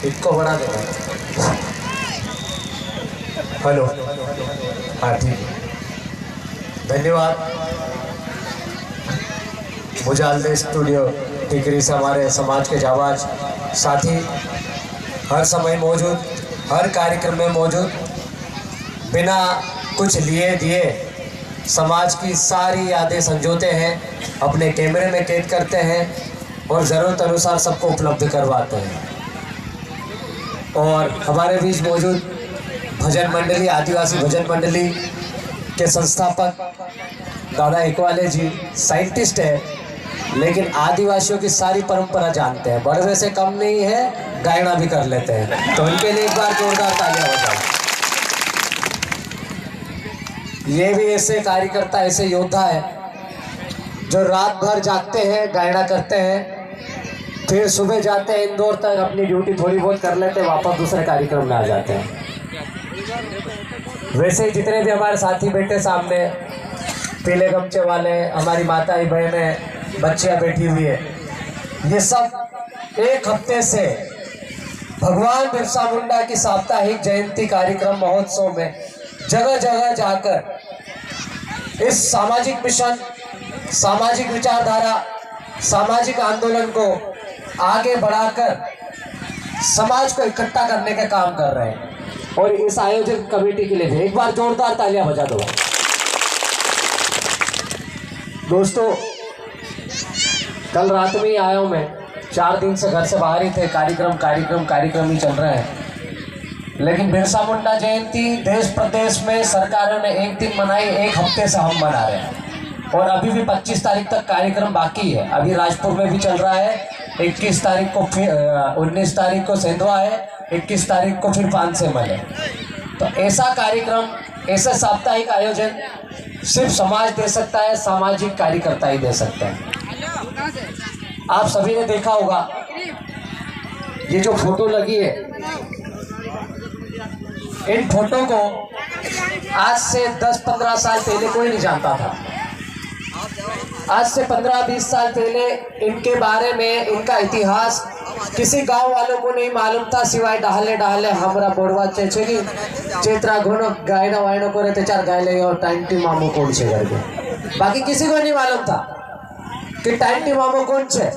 इसको बढ़ा दो। हेलो, हाँ ठीक है, धन्यवाद। मुजालदे स्टूडियो टिकरी से हमारे समाज के जाबाज साथी हर समय मौजूद, हर कार्यक्रम में मौजूद, बिना कुछ लिए दिए समाज की सारी यादें संजोते हैं, अपने कैमरे में कैद करते हैं और ज़रूरत अनुसार सबको उपलब्ध करवाते हैं। और हमारे बीच मौजूद भजन मंडली, आदिवासी भजन मंडली के संस्थापक दादा एकवाले जी साइंटिस्ट है, लेकिन आदिवासियों की सारी परंपरा जानते हैं, बड़वे से कम नहीं है, गायना भी कर लेते हैं, तो उनके लिए एक बार जोरदार तालियां हो जाए। ये भी ऐसे कार्यकर्ता, ऐसे योद्धा है जो रात भर जागते हैं, गायना करते हैं, फिर सुबह जाते हैं इंदौर तक, अपनी ड्यूटी थोड़ी बहुत कर लेते हैं, वापस दूसरे कार्यक्रम में आ जाते हैं। वैसे ही जितने भी हमारे साथी बैठे सामने, पीले गमछे वाले, हमारी माताएं बहनें, बच्चियां बैठी हुई है, ये सब एक हफ्ते से भगवान बिरसा मुंडा की साप्ताहिक जयंती कार्यक्रम महोत्सव में जगह जगह जाकर इस सामाजिक मिशन, सामाजिक विचारधारा, सामाजिक आंदोलन को आगे बढ़ाकर समाज को इकट्ठा करने का काम कर रहे हैं। और इस आयोजन कमेटी के लिए भी एक बार जोरदार तालियां बजा दो। दोस्तों, कल रात में ही आया हूं मैं, 4 दिन से घर से बाहर ही थे, कार्यक्रम ही चल रहे हैं, लेकिन बिरसा मुंडा जयंती देश प्रदेश में सरकारों ने एक दिन मनाई, एक हफ्ते से हम मना रहे हैं और अभी भी 25 तारीख तक कार्यक्रम बाकी है। अभी राजपुर में भी चल रहा है, 21 तारीख को फिर 19 तारीख को सेंधवा है, 21 तारीख को फिर पानसेमल है। तो ऐसा कार्यक्रम, ऐसा साप्ताहिक आयोजन सिर्फ समाज दे सकता है, सामाजिक कार्यकर्ता ही दे सकता है। आप सभी ने देखा होगा ये जो फोटो लगी है, इन फोटो को आज से 10-15 साल पहले कोई नहीं जानता था। आज से 15-20 साल पहले इनके बारे में, इनका इतिहास किसी गांव वालों को नहीं मालूम था, सिवाय डाहले हमरा बोड़वा चेचे की चेत्रा घोनो गायना वायनो को रहते 4 गायले और टाइंटी मामो कौन से करके, बाकी किसी को नहीं मालूम था कि टाइंटी मामो कौन से,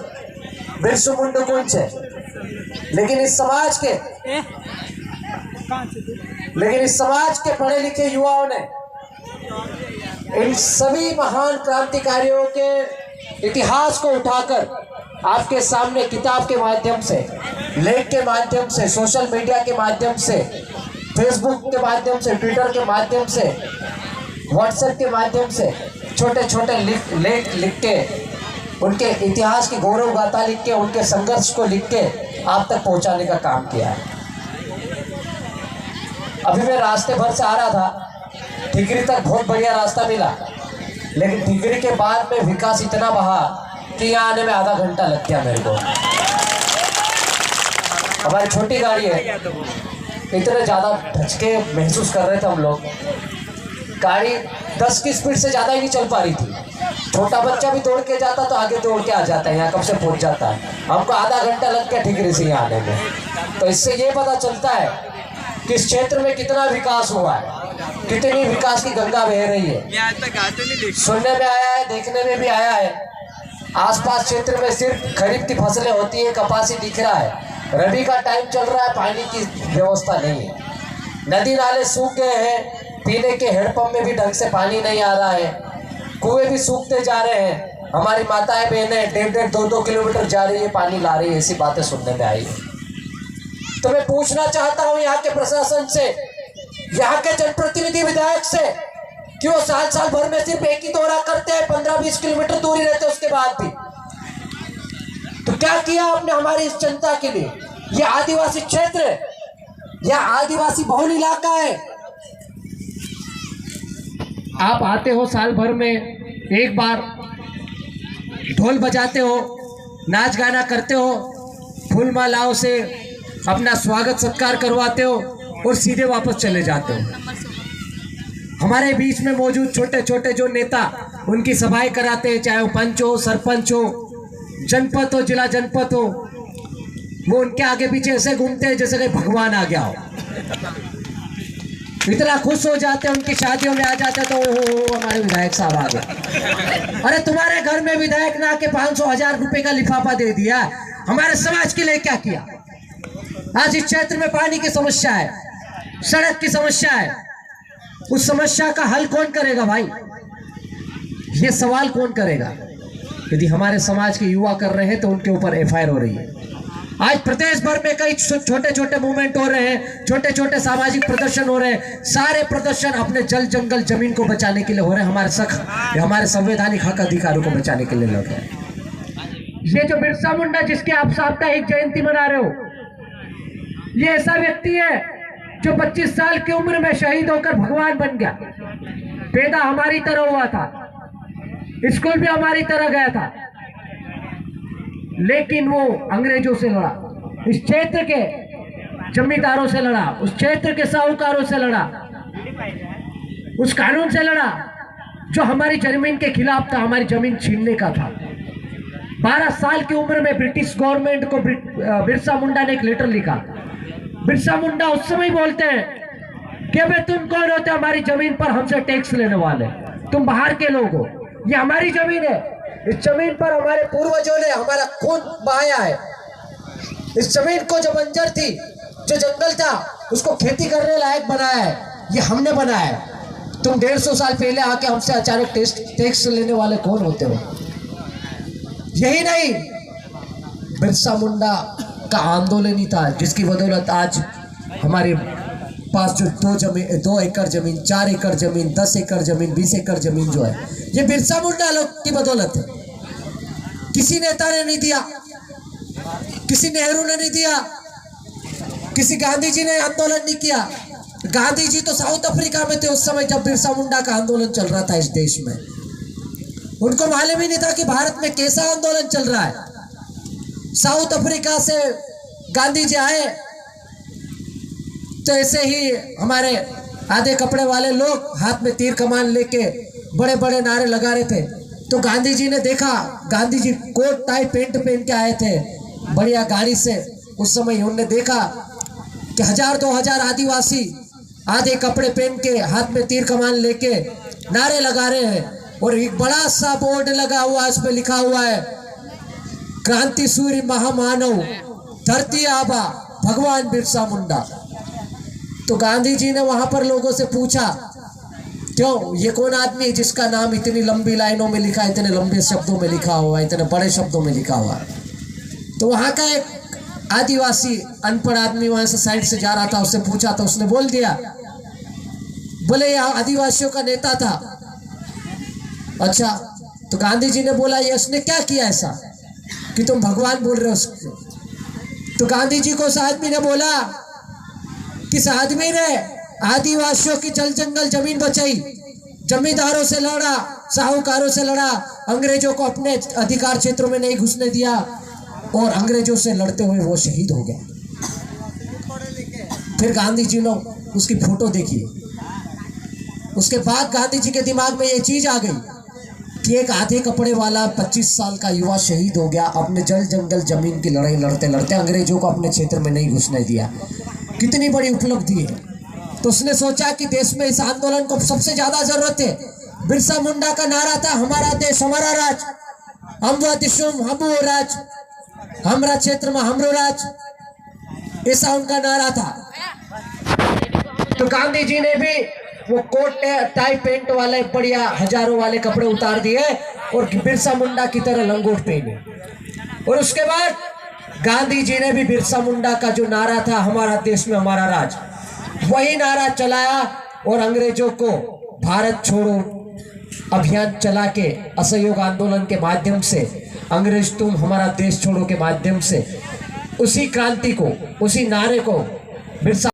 बिरसू मुंडा कौन से। लेकिन इस समाज के पढ़े लिखे युवाओं ने इन सभी महान क्रांतिकारियों के इतिहास को उठाकर आपके सामने किताब के माध्यम से, लेख के माध्यम से, सोशल मीडिया के माध्यम से, फेसबुक के माध्यम से, ट्विटर के माध्यम से, व्हाट्सएप के माध्यम से छोटे छोटे लेख लिख के, उनके इतिहास की गौरव गाथा लिख के, उनके संघर्ष को लिख के आप तक पहुंचाने का काम किया है। अभी मैं रास्ते भर से आ रहा था, टिकरी तक बहुत बढ़िया रास्ता मिला, लेकिन टिकरी के बाद में विकास इतना बहा कि यहाँ आने में आधा घंटा लग गया मेरे को। हमारी छोटी गाड़ी है, इतने ज़्यादा धचके महसूस कर रहे थे हम लोग, गाड़ी 10 की स्पीड से ज़्यादा ही नहीं चल पा रही थी। छोटा बच्चा भी दौड़ के जाता तो आगे दौड़ के आ जाता है, यहाँ कब से पहुँच जाता है, हमको आधा घंटा लग गया टिकरी से यहाँ आने में। तो इससे ये पता चलता है कि इस क्षेत्र में कितना विकास हुआ है, कितनी विकास की गंगा बह रही है। सुनने में आया है, देखने में भी आया है, आसपास क्षेत्र में सिर्फ खरीफ की फसलें होती है, कपास ही दिख रहा है। रबी का टाइम चल रहा है, पानी की व्यवस्था नहीं है, नदी नाले सूख गए हैं, पीने के हैंडपंप में भी ढंग से पानी नहीं आ रहा है, कुएं भी सूखते जा रहे हैं। हमारी माताएं बहनें 1.5 2 किलोमीटर जा रही है, पानी ला रही है, ऐसी बातें सुनने में आई है। तो मैं पूछना चाहता हूँ यहाँ के प्रशासन से, यहाँ के जनप्रतिनिधि विधायक से, कि वो साल भर में सिर्फ एक ही दौरा करते हैं, 15-20 किलोमीटर दूरी रहते हैं, उसके बाद भी तो क्या किया आपने हमारी इस जनता के लिए? ये आदिवासी क्षेत्र है, यह आदिवासी बहुल इलाका है। आप आते हो साल भर में एक बार, ढोल बजाते हो, नाच गाना करते हो, फूल मालाओं से अपना स्वागत सत्कार करवाते हो और सीधे वापस चले जाते हो। हमारे बीच में मौजूद छोटे छोटे जो नेता उनकी सभाएं कराते हैं, चाहे वो पंच हो, सरपंच हो, जनपद हो, जिला जनपद हो, वो उनके आगे पीछे ऐसे घूमते हैं जैसे कि भगवान आ गया हो। इतना खुश हो जाते हैं, उनकी शादियों में आ जाते हैं तो ओहो हमारे विधायक साहब आ गए। अरे तुम्हारे घर में विधायक ना के 500,000 रुपए का लिफाफा दे दिया, हमारे समाज के लिए क्या किया? आज इस क्षेत्र में पानी की समस्या है, सड़क की समस्या है, उस समस्या का हल कौन करेगा भाई? ये सवाल कौन करेगा? यदि हमारे समाज के युवा कर रहे हैं तो उनके ऊपर एफआईआर हो रही है। आज प्रदेश भर में कई छोटे छोटे मूवमेंट हो रहे हैं, छोटे छोटे सामाजिक प्रदर्शन हो रहे हैं। सारे प्रदर्शन अपने जल जंगल जमीन को बचाने के लिए हो रहे हैं, हमारे संवैधानिक हक अधिकारों को बचाने के लिए लड़ रहे हैं। ये जो बिरसा मुंडा जिसके आप साप्ताहिक जयंती मना रहे हो, ये ऐसा व्यक्ति है जो 25 साल की उम्र में शहीद होकर भगवान बन गया। पैदा हमारी तरह हुआ था, स्कूल भी हमारी तरह गया था, लेकिन वो अंग्रेजों से लड़ा, इस क्षेत्र के जमींदारों से लड़ा, उस क्षेत्र के साहूकारों से लड़ा, उस कानून से लड़ा जो हमारी जमीन के खिलाफ था, हमारी जमीन छीनने का था। 12 साल की उम्र में ब्रिटिश गवर्नमेंट को बिरसा मुंडा ने एक लेटर लिखा। बिरसा मुंडा उस समय बोलते हैं कि भाई तुम कौन होते हमारी जमीन पर हमसे टैक्स लेने वाले? तुम बाहर के लोग हो, ये हमारी जमीन है, इस जमीन पर हमारे पूर्वजों ने हमारा खून बहाया है। इस जमीन को जो बंजर थी, जो जंगल था, उसको खेती करने लायक बनाया है, ये हमने बनाया है। तुम 150 साल पहले आके हमसे अचानक टैक्स लेने वाले कौन होते हो? यही नहीं, बिरसा मुंडा का आंदोलन ही था जिसकी बदौलत आज हमारे पास जो 2 एकड़ जमीन, 4 एकड़ जमीन, 10 एकड़ जमीन, 20 एकड़ जमीन जो है, ये बिरसा मुंडा लोग की बदौलत है। किसी नेता ने नहीं दिया, किसी नेहरू ने नहीं दिया, किसी गांधी जी ने आंदोलन नहीं किया। गांधी जी तो साउथ अफ्रीका में थे उस समय जब बिरसा मुंडा का आंदोलन चल रहा था इस देश में। उनको मालूम ही नहीं था कि भारत में कैसा आंदोलन चल रहा है। साउथ अफ्रीका से गांधी जी आए तो ऐसे ही हमारे आधे कपड़े वाले लोग हाथ में तीर कमान लेके बड़े बड़े नारे लगा रहे थे। तो गांधी जी ने देखा, Gandhi ji coat tie paint पहन के आए थे बढ़िया गाड़ी से। उस समय उन्होंने देखा कि 1000-2000 आदिवासी आधे कपड़े पहन के हाथ में तीर कमान लेके नारे लगा रहे हैं, और एक बड़ा सा बोर्ड लगा हुआ, उस पर लिखा हुआ है क्रांति सूर्य महामानव धरती आबा भगवान बिरसा मुंडा। तो गांधी जी ने वहां पर लोगों से पूछा, क्यों, ये कौन आदमी है जिसका नाम इतनी लंबी लाइनों में लिखा है, इतने लंबे शब्दों में लिखा हुआ है, इतने बड़े शब्दों में लिखा हुआ है? तो वहां का एक आदिवासी अनपढ़ आदमी वहां से साइड से जा रहा था, उससे पूछा तो उसने बोल दिया, बोले ये आदिवासियों का नेता था। अच्छा, तो गांधी जी ने बोला ये उसने क्या किया ऐसा कि तुम भगवान बोल रहे हो उसको? तो गांधी जी को उस आदमी ने बोला, किस आदमी ने आदिवासियों की जल जंगल जमीन बचाई, जमींदारों से लड़ा, साहूकारों से लड़ा, अंग्रेजों को अपने अधिकार क्षेत्रों में नहीं घुसने दिया, और अंग्रेजों से लड़ते हुए वो शहीद हो गया। फिर गांधी जी ने उसकी फोटो देखी। उसके बाद गांधी जी के दिमाग में ये चीज आ गई कि एक आधे कपड़े वाला 25 साल का युवा शहीद हो गया, अपने जल जंगल जमीन की लड़ाई लड़ते लड़ते अंग्रेजों को अपने क्षेत्र में नहीं घुसने दिया। कितनी बड़ी उपलब्धि है। तो उसने सोचा कि देश में इस आंदोलन को सबसे ज्यादा जरूरत है। बिरसा मुंडा का नारा था, हमारा देश हमारा राज, हम वो दिशुम हम वो राज, हमारा क्षेत्र में हमरो राज, ऐसा उनका नारा था। तो गांधी जी ने भी वो कोट टाई पेंट वाले बढ़िया हजारों वाले कपड़े उतार दिए और बिरसा मुंडा की तरह लंगोट पहने, और उसके बाद गांधी जी ने भी बिरसा मुंडा का जो नारा था, हमारा देश में हमारा राज, वही नारा चलाया, और अंग्रेजों को भारत छोड़ो अभियान चला के असहयोग आंदोलन के माध्यम से, अंग्रेज तुम हमारा देश छोड़ो के माध्यम से उसी क्रांति को, उसी नारे को बिरसा